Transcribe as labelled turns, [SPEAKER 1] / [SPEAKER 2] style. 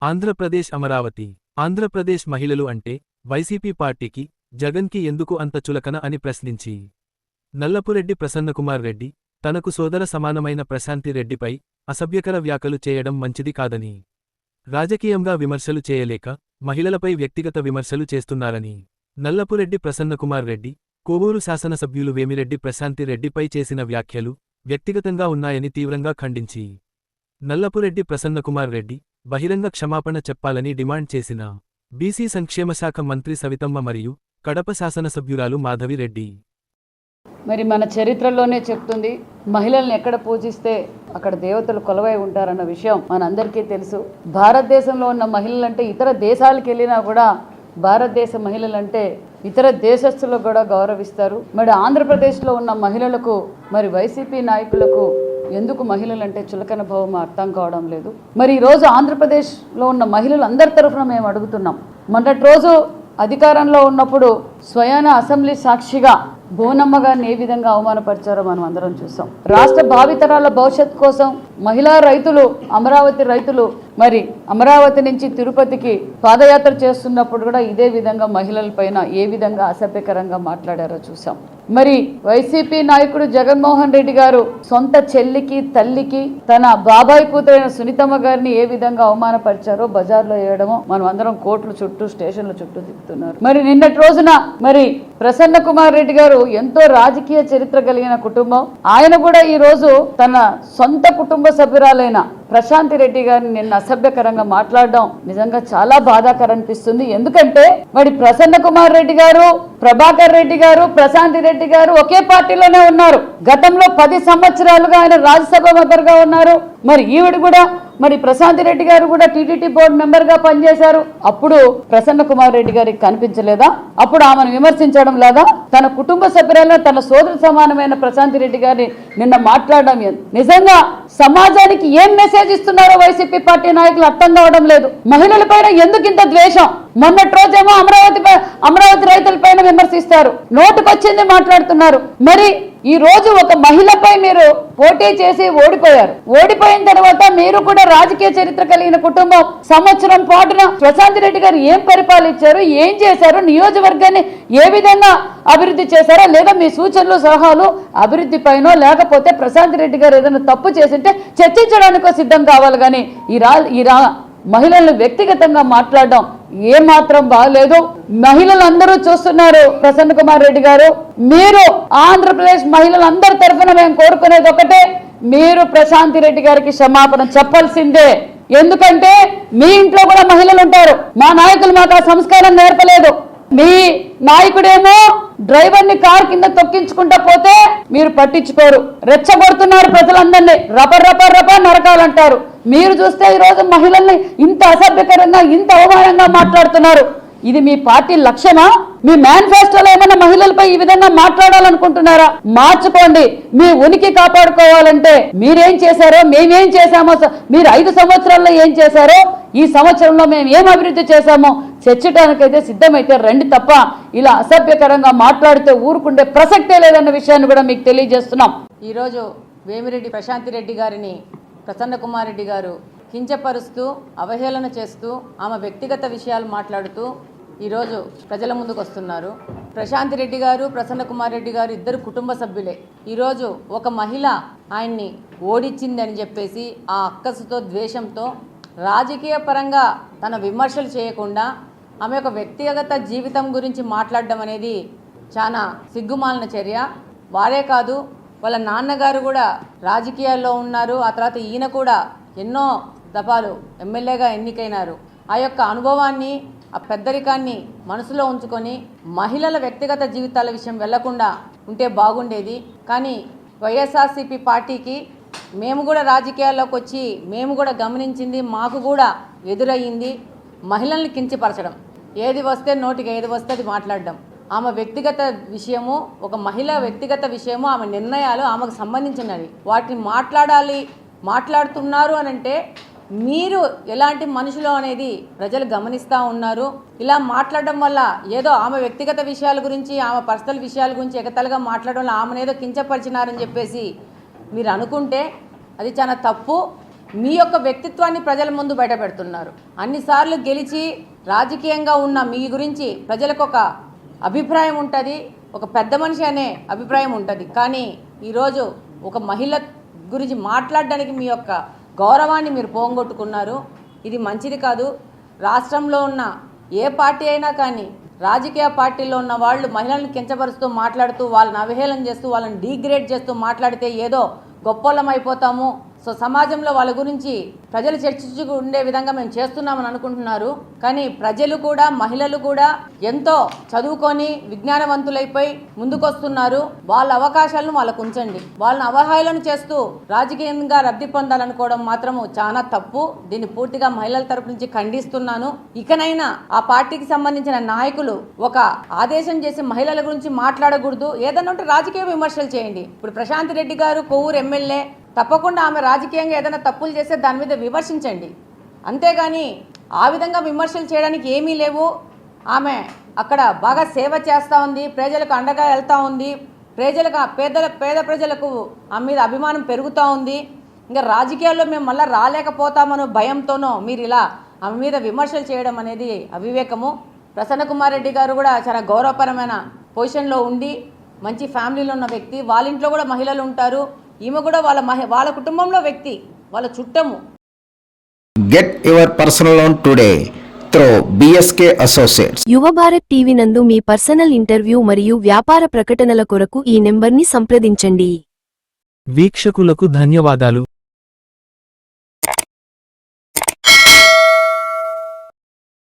[SPEAKER 1] ఆంధ్రప్రదేశ్ అమరావతి. ఆంధ్రప్రదేశ్ మహిళలు అంటే వైసీపీ పార్టీకి, జగన్కి ఎందుకు అంత చులకన అని ప్రశ్నించి నల్లపురెడ్డి ప్రసన్నకుమార్ రెడ్డి తనకు సోదర సమానమైన ప్రశాంతి రెడ్డిపై అసభ్యకర వ్యాఖ్యలు చేయడం మంచిది కాదని, రాజకీయంగా విమర్శలు చేయలేక మహిళలపై వ్యక్తిగత విమర్శలు చేస్తున్నారని నల్లపురెడ్డి ప్రసన్నకుమార్ రెడ్డి, కోవూరు శాసనసభ్యులు వేమిరెడ్డి ప్రశాంతి రెడ్డిపై చేసిన వ్యాఖ్యలు వ్యక్తిగతంగా ఉన్నాయని తీవ్రంగా ఖండించి నల్లపురెడ్డి ప్రసన్నకుమార్ రెడ్డి బహిరంగ క్షమాపణ చెప్పాలని డిమాండ్ చేసిన బీసీ సంక్షేమశాఖ మంత్రి సవితమ్మ మరియు కడప శాసనసభ్యురాలు మాధవిరెడ్డి.
[SPEAKER 2] మరి మన చరిత్రలోనే చెప్తుంది, మహిళల్ని ఎక్కడ పూజిస్తే అక్కడ దేవతలు కొలవై ఉంటారన్న విషయం మనందరికీ తెలుసు. భారతదేశంలో ఉన్న మహిళలంటే ఇతర దేశాలకు వెళ్ళినా కూడా భారతదేశ మహిళలంటే ఇతర దేశస్తులు కూడా గౌరవిస్తారు. మరి ఆంధ్రప్రదేశ్లో ఉన్న మహిళలకు, మరి వైసీపీ నాయకులకు ఎందుకు మహిళలంటే చులకన భావం అర్థం కావడం లేదు. మరి ఈరోజు ఆంధ్రప్రదేశ్లో ఉన్న మహిళలు అందరి తరఫున మేము అడుగుతున్నాం. మొన్నటి రోజు అధికారంలో ఉన్నప్పుడు స్వయాన అసెంబ్లీ సాక్షిగా బోనమ్మ గారిని ఏ విధంగా అవమానపరిచారో మనం అందరం చూసాం. రాష్ట్ర భావితరాల భవిష్యత్తు కోసం మహిళా రైతులు, అమరావతి రైతులు మరి అమరావతి నుంచి తిరుపతికి పాదయాత్ర చేస్తున్నప్పుడు కూడా ఇదే విధంగా మహిళలపైన ఏ విధంగా అసభ్యకరంగా మాట్లాడారో చూసాం. మరి వైసీపీ నాయకుడు జగన్మోహన్ రెడ్డి గారు సొంత చెల్లికి, తల్లికి, తన బాబాయ్ కూతురైన సునీతమ్మ గారిని ఏ విధంగా అవమానపరిచారో బజార్లో వేయడమో మనం అందరం కోర్టుల చుట్టూ, స్టేషన్ల చుట్టూ తిప్పుతున్నారు. మరి నిన్నటి రోజున మరి ప్రసన్న కుమార్ రెడ్డి గారు ఎంతో రాజకీయ చరిత్ర కలిగిన కుటుంబం. ఆయన కూడా ఈ రోజు తన సొంత కుటుంబ సభ్యురాలైన ప్రశాంతి రెడ్డి గారిని నిన్న అసభ్యకరంగా మాట్లాడడం నిజంగా చాలా బాధాకరం అనిపిస్తుంది. ఎందుకంటే మరి ప్రసన్న కుమార్ రెడ్డి గారు, ప్రభాకర్ రెడ్డి గారు, ప్రశాంతి రెడ్డి గారు ఒకే పార్టీలోనే ఉన్నారు. గతంలో 10 సంవత్సరాలుగా ఆయన రాజ్యసభ మెంబర్గా ఉన్నారు. మరి ఈవిడ కూడా, మరి ప్రశాంతి రెడ్డి గారు కూడా టీటీడీ బోర్డు మెంబర్ గా పనిచేశారు. అప్పుడు ప్రసన్న కుమార్ రెడ్డి గారికి కనిపించలేదా? అప్పుడు ఆమెను విమర్శించడం లేదా? తన కుటుంబ సభ్యులైన తన సోదరు సమానమైన ప్రశాంతి రెడ్డి గారిని నిన్న మాట్లాడడం నిజంగా సమాజానికి ఏం మెసేజ్ ఇస్తున్నారో వైసీపీ పార్టీ నాయకులు అర్థం కావడం లేదు. మహిళల పైన ఎందుకు ఇంత ద్వేషం? మొన్నటి రోజేమో అమరావతి రైతుల పైన విమర్శిస్తారు, నోటుకొచ్చింది మాట్లాడుతున్నారు. మరి ఈ రోజు ఒక మహిళపై మీరు పోటీ చేసి ఓడిపోయారు. ఓడిపోయిన తర్వాత మీరు కూడా రాజకీయ చరిత్ర కలిగిన కుటుంబం. సంవత్సరం పాటున ప్రశాంతి రెడ్డి గారు ఏం పరిపాలించారు, ఏం చేశారు, నియోజకవర్గాన్ని ఏ విధంగా అభివృద్ధి చేశారో, లేదా మీ సూచనలు, సలహాలు అభివృద్ధి పైన, లేకపోతే ప్రశాంతి రెడ్డి గారు ఏదైనా తప్పు చేసింటే చర్చించడానికో సిద్ధం కావాలి. కానీ ఈ మహిళలను వ్యక్తిగతంగా మాట్లాడడం ఏమాత్రం బాగలేదు. మహిళలందరూ చూస్తున్నారు. ప్రసన్న కుమార్ రెడ్డి గారు, మీరు ఆంధ్రప్రదేశ్ మహిళలందరి తరఫున మేము కోరుకునేది ఒకటే, మీరు ప్రశాంతి రెడ్డి గారికి క్షమాపణ చెప్పాల్సిందే. ఎందుకంటే మీ ఇంట్లో కూడా మహిళలు ఉంటారు. మా నాయకులు మాకు ఆ సంస్కారం నేర్పలేదు. మీ నాయకుడేమో డ్రైవర్ని కారు కింద తొక్కించుకుంటా పోతే మీరు పట్టించుకోరు, రెచ్చగొడుతున్నారు ప్రజలందరినీ, రప నరకాలంటారు. మీరు చూస్తే ఈరోజు మహిళల్ని ఇంత అసభ్యకరంగా, ఇంత అవమానంగా మాట్లాడుతున్నారు. ఇది మీ పార్టీ లక్ష్యమా? మీ మేనిఫెస్టోలో ఏమైనా మహిళలపై ఈ విధంగా మాట్లాడాలనుకుంటున్నారా? మార్చుకోండి. మీ ఉనికి కాపాడుకోవాలంటే మీరేం చేశారో, మేమేం చేశామో, మీరు 5 సంవత్సరాల్లో ఏం చేశారో, ఈ సంవత్సరంలో మేము ఏం అభివృద్ధి చేశామో చర్చించడానికైతే సిద్ధమైతే రండి తప్ప ఇలా అసభ్యకరంగా మాట్లాడితే ఊరుకుండే ప్రసక్తే లేదన్న విషయాన్ని కూడా మీకు తెలియజేస్తున్నాం. ఈరోజు వేమిరెడ్డి ప్రశాంతి రెడ్డి గారిని ప్రసన్న కుమార్ రెడ్డి గారు కించపరుస్తూ, అవహేళన చేస్తూ, ఆమె వ్యక్తిగత విషయాలు మాట్లాడుతూ ఈరోజు ప్రజల ముందుకు వస్తున్నారు. ప్రశాంతి రెడ్డి గారు, ప్రసన్న కుమార్ రెడ్డి గారు ఇద్దరు కుటుంబ సభ్యులే. ఈరోజు ఒక మహిళ ఆయన్ని ఓడించిందని చెప్పేసి ఆ అక్కసుతో, ద్వేషంతో రాజకీయ పరంగా తన విమర్శలు చేయకుండా ఆమె యొక్క వ్యక్తిగత జీవితం గురించి మాట్లాడడం అనేది చాలా సిగ్గుమాలిన చర్య. వారే కాదు, వాళ్ళ నాన్నగారు కూడా రాజకీయాల్లో ఉన్నారు. ఆ తర్వాత ఈయన కూడా ఎన్నో దఫాలు ఎమ్మెల్యేగా ఎన్నికైనారు. ఆ యొక్క అనుభవాన్ని, ఆ పెద్దరికాన్ని మనసులో ఉంచుకొని మహిళల వ్యక్తిగత జీవితాల విషయం వెళ్లకుండా ఉంటే బాగుండేది. కానీ వైఎస్ఆర్సీపీ పార్టీకి మేము కూడా రాజకీయాల్లోకి వచ్చి మేము కూడా గమనించింది, మాకు కూడా ఎదురయ్యింది మహిళల్ని కించపరచడం. ఏది వస్తే నోటికి ఏది వస్తే అది మాట్లాడడం. ఆమె వ్యక్తిగత విషయము, ఒక మహిళ వ్యక్తిగత విషయము, ఆమె నిర్ణయాలు ఆమెకు సంబంధించినవి. వాటిని మాట్లాడుతున్నారు అనంటే మీరు ఎలాంటి మనుషులు అనేది ప్రజలు గమనిస్తూ ఉన్నారు. ఇలా మాట్లాడడం వల్ల ఏదో ఆమె వ్యక్తిగత విషయాల గురించి, ఆమె పర్సనల్ విషయాల గురించి ఎగతలుగా మాట్లాడడం వల్ల ఆమెను ఏదో కించపరిచినారని చెప్పేసి మీరు అనుకుంటే అది చాలా తప్పు.
[SPEAKER 3] మీ యొక్క వ్యక్తిత్వాన్ని ప్రజల ముందు బయటపెడుతున్నారు. అన్నిసార్లు గెలిచి రాజకీయంగా ఉన్న మీ గురించి ప్రజలకు ఒక అభిప్రాయం ఉంటుంది, ఒక పెద్ద మనిషి అనే అభిప్రాయం ఉంటుంది. కానీ ఈరోజు ఒక మహిళ గురించి మాట్లాడడానికి మీ యొక్క గౌరవాన్ని మీరు పోగొట్టుకున్నారు. ఇది మంచిది కాదు. రాష్ట్రంలో ఉన్న ఏ పార్టీ అయినా కానీ రాజకీయ పార్టీల్లో ఉన్న వాళ్ళు మహిళలను కించపరుస్తూ మాట్లాడుతూ వాళ్ళని అవహేళన చేస్తూ వాళ్ళని డీగ్రేడ్ చేస్తూ మాట్లాడితే ఏదో గొప్పోళ్ళం అయిపోతాము, సో సమాజంలో వాళ్ళ గురించి ప్రజలు చర్చించుకు ఉండే విధంగా మేము చేస్తున్నామని అనుకుంటున్నారు. కానీ ప్రజలు కూడా మహిళలు కూడా ఎంతో చదువుకొని విజ్ఞానవంతులైపోయి ముందుకొస్తున్నారు. వాళ్ళ అవకాశాలను వాళ్ళకు ఉంచండి. వాళ్ళని అవహేళన చేస్తూ రాజకీయంగా లబ్ధి పొందాలనుకోవడం మాత్రము చాలా తప్పు. దీన్ని పూర్తిగా మహిళల తరపు నుంచి ఖండిస్తున్నాను. ఇకనైనా ఆ పార్టీకి సంబంధించిన నాయకులు ఒక ఆదేశం చేసి మహిళల గురించి మాట్లాడకూడదు. ఏదన్నా ఉంటే రాజకీయ విమర్శలు చేయండి. ఇప్పుడు ప్రశాంత్ రెడ్డి గారు కొవ్వూరు ఎమ్మెల్యే, తప్పకుండా ఆమె రాజకీయంగా ఏదైనా తప్పులు చేస్తే దాని మీద విమర్శించండి. అంతేగాని ఆ విధంగా విమర్శలు చేయడానికి ఏమీ లేవు. ఆమె అక్కడ బాగా సేవ చేస్తూ ఉంది, ప్రజలకు అండగా వెళ్తూ ఉంది, ప్రజలకు పేద ప్రజలకు ఆమె మీద అభిమానం పెరుగుతూ ఉంది. ఇంకా రాజకీయాల్లో మేము మళ్ళీ రాలేకపోతామనో భయంతోనో మీరు ఇలా ఆమె మీద విమర్శలు చేయడం అనేది అవివేకము. ప్రసన్న కుమార్ రెడ్డి గారు కూడా చాలా గౌరవపరమైన పొజిషన్లో ఉండి మంచి ఫ్యామిలీలో ఉన్న వ్యక్తి. వాళ్ళ ఇంట్లో కూడా మహిళలు ఉంటారు. ఈమె కూడా వాళ్ళ కుటుంబంలో వ్యక్తి, వాళ్ళ చుట్టము.
[SPEAKER 4] Get your personal loan today through BSK Associates.
[SPEAKER 5] యువ భారత్ టీవీ నందు మీ పర్సనల్ ఇంటర్వ్యూ మరియు వ్యాపార ప్రకటనల కొరకు ఈ నెంబర్ని సంప్రదించండి.
[SPEAKER 1] వీక్షకులకు ధన్యవాదాలు.